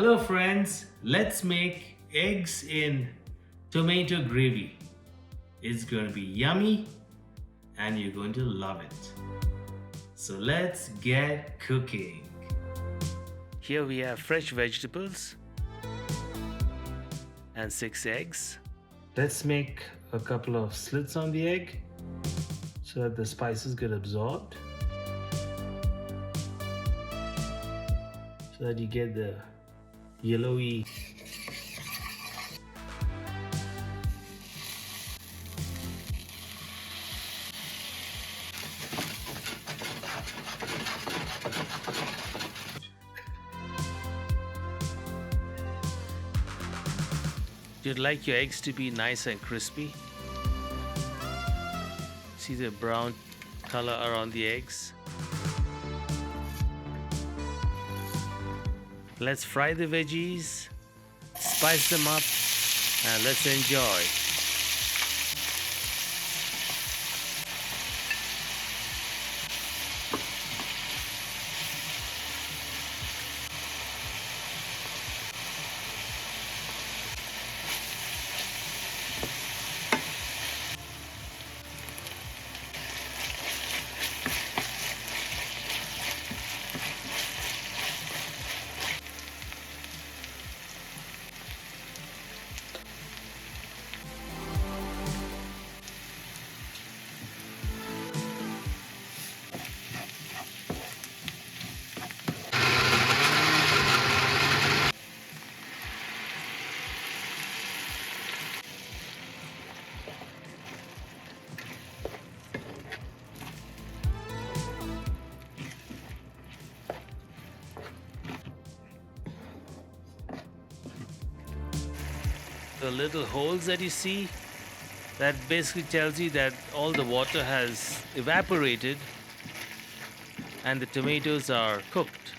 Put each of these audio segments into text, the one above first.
Hello friends, let's make eggs in tomato gravy. It's going to be yummy and you're going to love it. So let's get cooking. Here we have fresh vegetables and 6 eggs. Let's make a couple of slits on the egg so that the spices get absorbed, so that you get the yellowy You'd like your eggs to be nice and crispy. See the brown color around the eggs. Let's fry the veggies, spice them up, and let's enjoy. The little holes that you see, that basically tells you that all the water has evaporated and the tomatoes are cooked.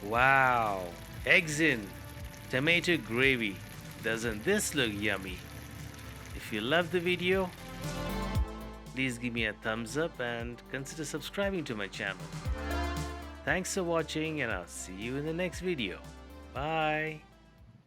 Wow, eggs in tomato gravy. Doesn't this look yummy? If you loved the video, please give me a thumbs up and consider subscribing to my channel. Thanks for watching and I'll see you in the next video. Bye.